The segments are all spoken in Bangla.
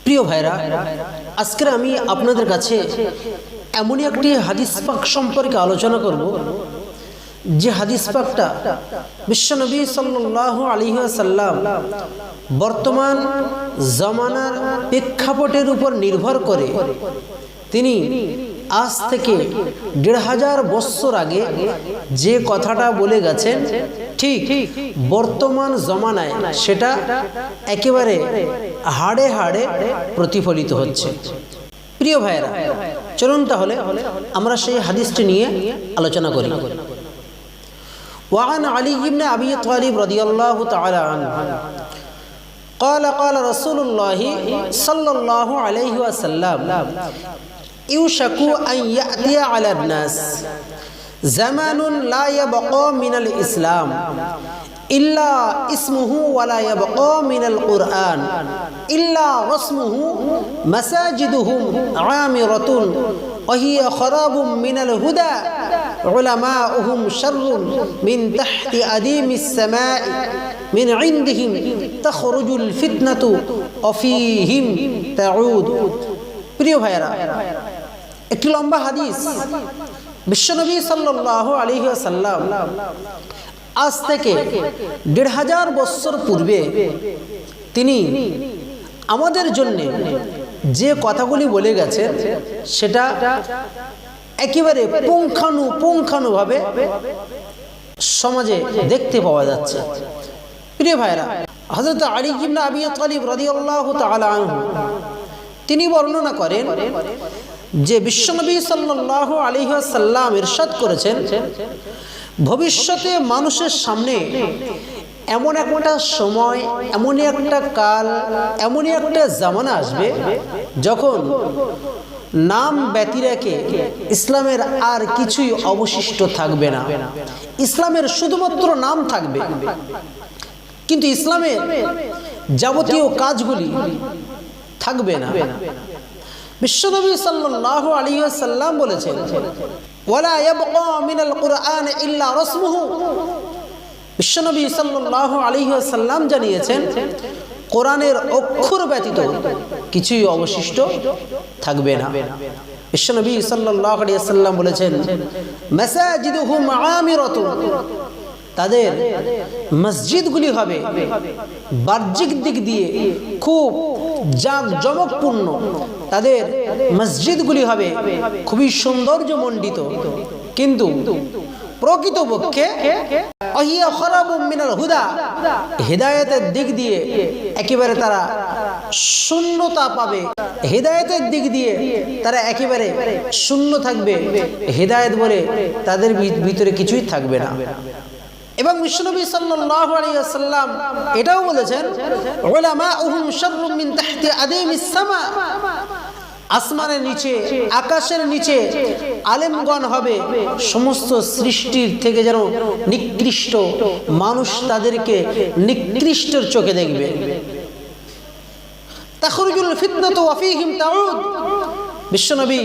প্রিয় ভাইরা, আজকে আমি আপনাদের কাছে এমনই একটি হাদিস পাক সম্পর্কে আলোচনা করব যে হাদিস পাকটা বিশ্বনবী সাল্লাল্লাহু আলাইহি ওয়াসাল্লাম বর্তমান জামানার প্রেক্ষাপটের উপর নির্ভর করে তিনি আজ থেকে ১৫০০ বছর আগে যে কথাটা বলে গেছেন, ঠিক বর্তমান জমানায় সেটা একেবারে হাড়ে হাড়ে প্রতিফলিত হচ্ছে। প্রিয় ভাইরা, চলুন তাহলে আমরা সেই হাদিসটি নিয়ে আলোচনা করি। ওয়ান আলী ইবনে আবি তালিব রাদিয়াল্লাহু তাআলা আনহু قال قال رسول الله صلى الله عليه وسلم يوشك أن يأتي على الناس زمان لا يبقى من الإسلام إلا اسمه ولا يبقى من القرآن إلا رسمه مساجدهم عامرة وهي خراب من الهدى علماؤهم شر من تحت أديم السماء من عندهم تخرج الفتنة وفيهم تعود। প্রিয় ভাইরা, একটি লম্বা হাদিস বিশ্বনবী সাল্লাল্লাহু আলাইহি ওয়াসাল্লাম আজ থেকে ১৫০০ বছর পূর্বে তিনি আমাদের জন্য যে কথাগুলি বলে গেছেন সেটা একেবারে পুঙ্খানুপুঙ্খানুভাবে সমাজে দেখতে পাওয়া যাচ্ছে। প্রিয় ভাইরা, হযরত আলী ইবনে আবি তালিব রাদিয়াল্লাহু তাআলা আনহু তিনি বর্ণনা করেন যে বিশ্বনবী সাল্লাল্লাহু আলাইহি ওয়াসাল্লাম ইরশাদ করেছেন, ভবিষ্যতে মানুষের সামনে এমন একটা সময়, এমনই একটা কাল, এমনই একটা জামানা আসবে যখন নাম ব্যতি রেখে ইসলামের আর কিছুই অবশিষ্ট থাকবে না। ইসলামের শুধুমাত্র নাম থাকবে, কিন্তু ইসলামের যাবতীয় কাজগুলি থাকবে না। বিশ্বনবী সাল্লাল্লাহু আলাইহি ওয়াসাল্লাম বলেছেন, ওয়ালা ইয়াবকা মিনাল কুরআন ইল্লা রাসমুহু। বিশ্বনবী সাল্লাল্লাহু আলাইহি ওয়াসাল্লাম জানিয়েছেন, কোরআনের অক্ষর ব্যতীত কিছুই অবশিষ্ট থাকবে না। বিশ্বনবী সাল্লাল্লাহু আলাইহি ওয়াসাল্লাম বলেছেন, মাসাজিদুহুম আমিরাতুন, তাদের মসজিদগুলি হবে বাহ্যিক দিক দিয়ে খুব জাঁকজমকপূর্ণ, তাদের মসজিদগুলি হবে খুবই সৌন্দর্যমণ্ডিত, কিন্তু প্রকৃতপক্ষে ওয়াহিয়া খারাবুম মিনাল হুদা, হিদায়াতের দিক দিয়ে একেবারে তারা শূন্যতা পাবে, হিদায়াতের দিক দিয়ে তারা একেবারে শূন্য থাকবে, হিদায়াত বলে তাদের ভিতরে কিছুই থাকবে না। এবং বিশ্বনবী সাল্লাল্লাহু আলাইহি ওয়াসাল্লাম এটাও বলেছেন, উলামাউহুম শাররুম মিন তাহতি আদিমিস সামা, আসমানের নিচে, আকাশের নিচে আলেমগণ হবে সমস্ত সৃষ্টির থেকে যেন নিকৃষ্ট, মানুষ তাদেরকে নিকৃষ্টর চোখে দেখবে। তাখরুজুল ফিতনাতু ওয়া ফীহিম তাউদ। বিশ্বনবী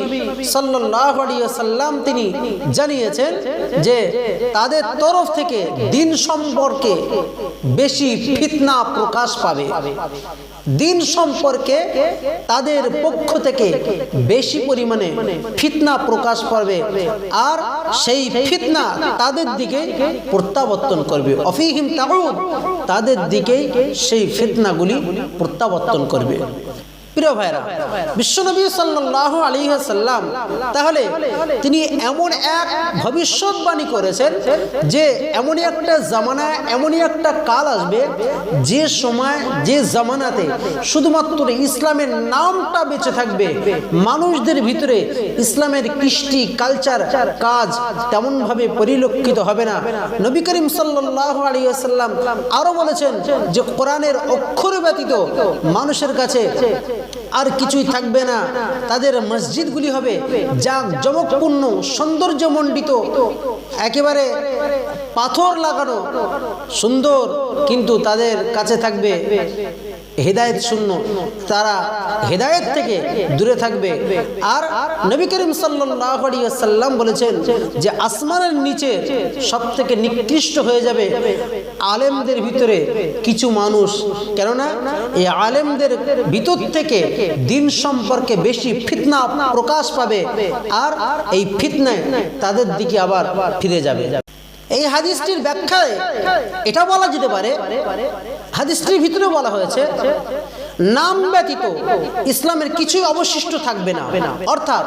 সাল্লাল্লাহু আলাইহি ওয়াসাল্লাম তিনি জানিয়েছেন যে তাদের তরফ থেকে দিন সম্পর্কে বেশি ফিতনা প্রকাশ পাবে, দিন সম্পর্কে তাদের পক্ষ থেকে বেশি পরিমাণে ফিতনা প্রকাশ পাবে, আর সেই ফিতনা তাদের দিকে প্রত্যাবর্তন করবে। অফিহিম তাউদ, তাদের দিকেই সেই ফিতনাগুলি প্রত্যাবর্তন করবে। প্রিয় ভাইরা, বিশ্বনবী সাল্লাল্লাহু আলাইহি ওয়াসাল্লাম তাহলে তিনি এমন এক ভবিষ্যৎবাণী করেছেন যে এমনই একটা জামানা, এমনই একটা কাল আসবে যে সময়, যে জামানাতে শুধুমাত্র ইসলামের নামটা বেঁচে থাকবে, মানুষদের ভিতরে ইসলামের কৃষ্টি, কালচার, কাজ তেমন ভাবে পরিলক্ষিত হবে না। নবী করিম সাল্লাল্লাহু আলাইহি ওয়াসাল্লাম আরো বলেছেন যে কোরআনের অক্ষর ব্যতীত মানুষের কাছে আর কিছুই থাকবে না, তাদের মসজিদগুলি হবে জাঁকজমকপূর্ণ, সৌন্দর্যমণ্ডিত, একেবারে পাথর লাগানো সুন্দর, কিন্তু তাদের কাছে থাকবে হেদায়েত শূন্য, তারা হেদায়েত থেকে দূরে থাকবে। আর নবী করিম সাল্লাল্লাহু আলাইহি ওয়াসাল্লাম বলেছেন যে আসমানের নিচে সবথেকে নিকৃষ্ট হয়ে যাবে আলেমদের ভিতরে কিছু মানুষ, কেননা এই আলেমদের ভিতর থেকে দিন সম্পর্কে বেশি ফিতনা প্রকাশ পাবে, আর এই ফিতনায় তাদের দিকে আবার ফিরে যাবে। এই হাদিসটির ব্যাখ্যায় এটা বলা যেতে পারে, হাদিসটির ভিতরে বলা হয়েছে নাম ব্যতীত ইসলামের কিছুই অবশিষ্ট থাকবে না। অর্থাৎ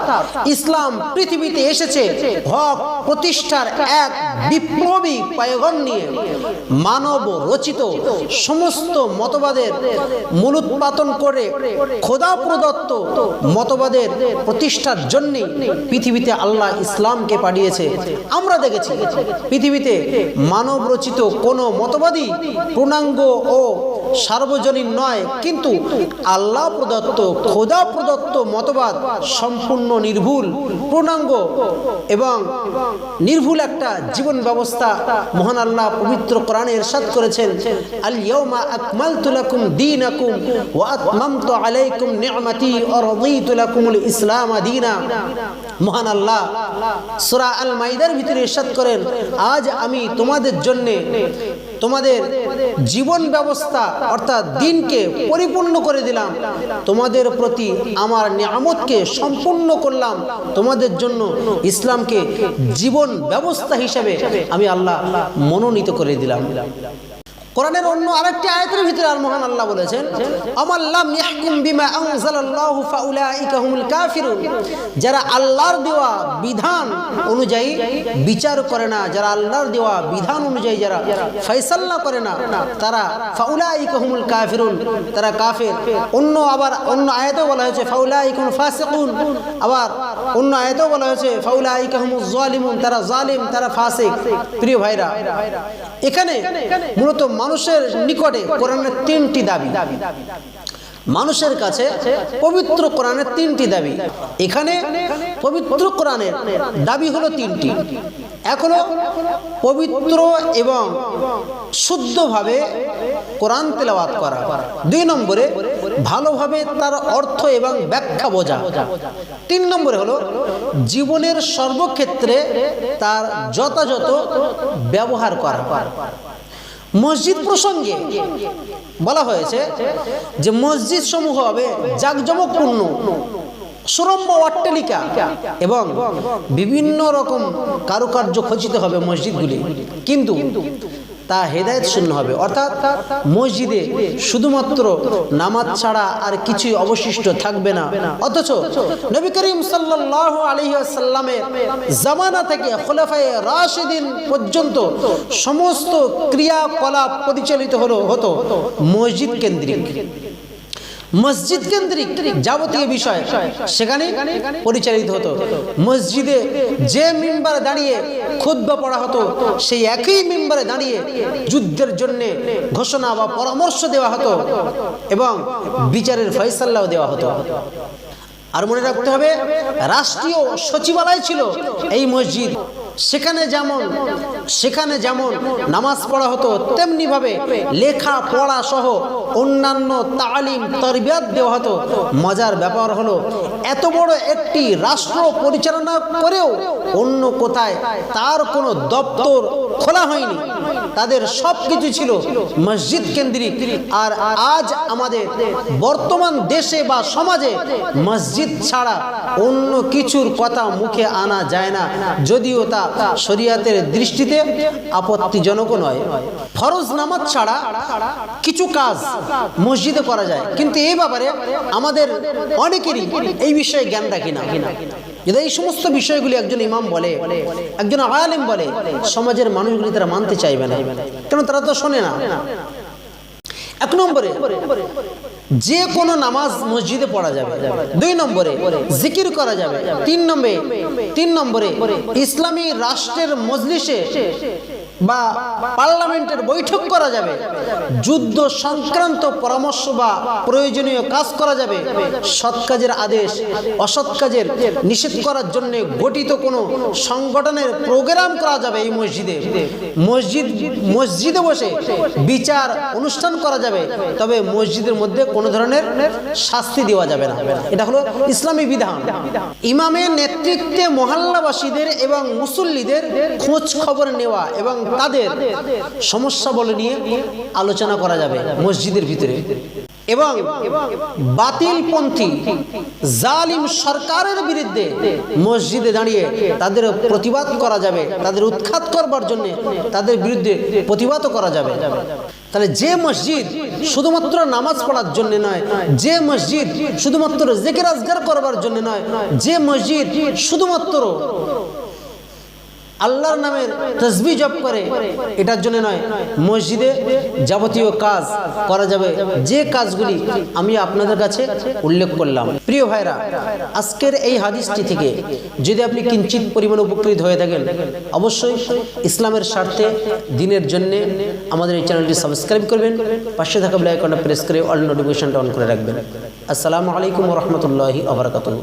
ইসলাম পৃথিবীতে এসেছে হক প্রতিষ্ঠার এক বিপ্লবী পয়গাম নিয়ে। মানব রচিত সমস্ত মতবাদের মূলোৎপাটন করে খোদা প্রদত্ত মতবাদের প্রতিষ্ঠার জন্য পৃথিবীতে আল্লাহ ইসলামকে পাঠিয়েছে। আমরা দেখেছি পৃথিবীতে মানব রচিত কোনো মতবাদী পূর্ণাঙ্গ ও সার্বজনীন নয়, কিন্তু আল্লাহ প্রদত্ত খোদা প্রদত্ত মতবাদ সম্পূর্ণ নির্ভুল, পূর্ণাঙ্গ এবং নির্ভুল একটা জীবন ব্যবস্থা। মহান আল্লাহ পবিত্র কোরআনে ইরশাদ করেছেন, আল ইয়াউমা আকমালতু লাকুম দীনাকুম ওয়া আতমামতু আলাইকুম নি'মাতি ওয়া রাদিতু লাকুমুল ইসলাম দীনা। মহান আল্লাহ সূরা আল মাইদার ভিতরে ইরশাদ করেন, আজ আমি তোমাদের জন্য তোমাদের জীবন ব্যবস্থা অর্থাৎ দিনকে পরিপূর্ণ করে দিলাম, তোমাদের প্রতি আমার নিয়ামতকে সম্পূর্ণ করলাম, তোমাদের জন্য ইসলামকে জীবন ব্যবস্থা হিসেবে আমি আল্লাহ মনোনীত করে দিলাম। কোরআনের অন্য আরেকটি আয়াতের ভিতরে আর মহান আল্লাহ বলেছেন, আমান লাম ইয়াহকুম বিমা আনজালাল্লাহু ফাউলাইকা হুমুল কাফিরুন। যারা আল্লাহর দেওয়া বিধান অনুযায়ী বিচার করে না, যারা আল্লাহর দেওয়া বিধান অনুযায়ী যারা ফয়সালা করে না, তারা ফাউলাইকা হুমুল কাফিরুন, তারা কাফের। অন্য আয়াতেও বলা হয়েছে ফাউলাইকা হুমুল ফাসিকুন, আবার অন্য আয়াতেও বলা হয়েছে ফাউলাইকা হুমুজ জালিমুন, তারা জালিম, তারা ফাসিক। প্রিয় ভাইরা, এখানে মূলত মানুষের নিকটে কোরআনের তিনটি দাবি, মানুষের কাছে পবিত্র কোরআনের তিনটি দাবি। এখানে পবিত্র কোরআনের দাবি হলো তিনটি। এক হলো পবিত্র এবং শুদ্ধভাবে কোরআন তেলাওয়াত করা, দুই নম্বরে ভালোভাবে তার অর্থ এবং ব্যাখ্যা বোঝা, তিন নম্বরে হলো জীবনের সর্বক্ষেত্রে তার যথাযথ ব্যবহার করা। মসজিদ প্রসঙ্গে বলা হয়েছে যে মসজিদ সমূহ হবে জাঁকজমকপূর্ণ, সুরম্য অট্টালিকা এবং বিভিন্ন রকম কারুকার্য খচিত হবে মসজিদগুলি, কিন্তু তা হেদায়েত শূন্য হবে। অর্থাৎ মসজিদে শুধুমাত্র নামাজ ছাড়া আর কিছুই অবশিষ্ট থাকবে না। অথচ নবী করিম সাল্লাল্লাহু আলাইহি ওয়াসাল্লামের জামানা থেকে খোলাফায়ে রাশিদিন পর্যন্ত সমস্ত ক্রিয়াকলাপ পরিচালিত হতো মসজিদ কেন্দ্রিক। মসজিদ কেন্দ্রিক যাবতীয় বিষয় সেখানে পরিচালিত হতো। মসজিদে যে মিম্বারে দাঁড়িয়ে খুতবা পড়া হতো, সেই একই মিম্বারে দাঁড়িয়ে যুদ্ধের জন্য ঘোষণা বা পরামর্শ দেওয়া হতো এবং বিচারের ফয়সালাও দেওয়া হতো। আর মনে রাখতে হবে, রাষ্ট্রীয় সচিবালয় ছিল এই মসজিদ। সেখানে যেমন নামাজ পড়া হতো, তেমনি ভাবে লেখা পড়া সহ অন্যান্য তালিম তরবিয়ত দেওয়া হতো। মজার ব্যাপার হলো, এত বড় একটি রাষ্ট্র পরিচালনা করেও অন্য কোথায় তার কোনো দপ্তর খোলা হয়নি, তাদের সব কিছু ছিল মসজিদ কেন্দ্রিক। আর আজ আমাদের বর্তমান দেশে বা সমাজে মসজিদ ছাড়া অন্য কিছুর কথা মুখে আনা যায় না, যদিও তা শরীয়তের দৃষ্টিতে আপত্তিজনক নয়। ফরজ নামাজ ছাড়া কিছু কাজ মসজিদে করা যায়, কিন্তু এই ব্যাপারে আমাদের অনেকেরই এই বিষয়ে জ্ঞান রাখি না। যদি এই সমস্ত বিষয়গুলি একজন ইমাম বলে, একজন আলেম বলে, সমাজের মানুষগুলি তারা মানতে চাইবে না, কেন তারা তো শোনে না। এক নম্বরে যে কোনো নামাজ মসজিদে পড়া যাবে, দুই নম্বরে জিকির করা যাবে, তিন নম্বরে ইসলামী রাষ্ট্রের মজলিসে বা পার্লামেন্টের বৈঠক করা যাবে, যুদ্ধ সংক্রান্ত পরামর্শ বা প্রয়োজনীয় কাজ করা যাবে, সৎ কাজের আদেশ অসৎ কাজের নিষেধ করার জন্য গঠিত কোনো সংগঠনের প্রোগ্রাম করা যাবে এই মসজিদে। মসজিদে বসে বিচার অনুষ্ঠান করা যাবে, তবে মসজিদের মধ্যে কোনো ধরনের শাস্তি দেওয়া যাবে না। এটা হলো ইসলামী বিধান। ইমামের নেতৃত্বে মহল্লাবাসীদের এবং মুসল্লিদের খোঁজ খবর নেওয়া এবং তাদের সমস্যা বলে নিয়ে আলোচনা করা যাবে মসজিদের ভিতরে, এবং বাতিলপন্থী জালিম সরকারের বিরুদ্ধে মসজিদে দাঁড়িয়ে তাদের প্রতিবাদ করা যাবে, তাদের উৎখাত করবার জন্য তাদের বিরুদ্ধে প্রতিবাদ করা যাবে। তাহলে যে মসজিদ শুধুমাত্র নামাজ পড়ার জন্য নয়, যে মসজিদ শুধুমাত্র জিকির আজকার করবার জন্য নয়, যে মসজিদ শুধুমাত্র আল্লাহর নামের তাসবিহ জপ করে এটার জন্য নয়, মসজিদে যাবতীয় কাজ করা যাবে, যে কাজগুলি আমি আপনাদের কাছে উল্লেখ করলাম। প্রিয় ভাইরা, আজকের এই হাদিসটি থেকে যদি আপনি কিঞ্চিত পরিমাণ উপকৃত হয়ে থাকেন, অবশ্যই ইসলামের স্বার্থে দ্বীনের জন্য আমাদের এই চ্যানেলটি সাবস্ক্রাইব করবেন, পাশে থাকা বেল আইকনটা প্রেস করে অল নোটিফিকেশনটা অন করে রাখবেন। আসসালামু আলাইকুম ওয়া রাহমাতুল্লাহি ওয়া বারাকাতুহু।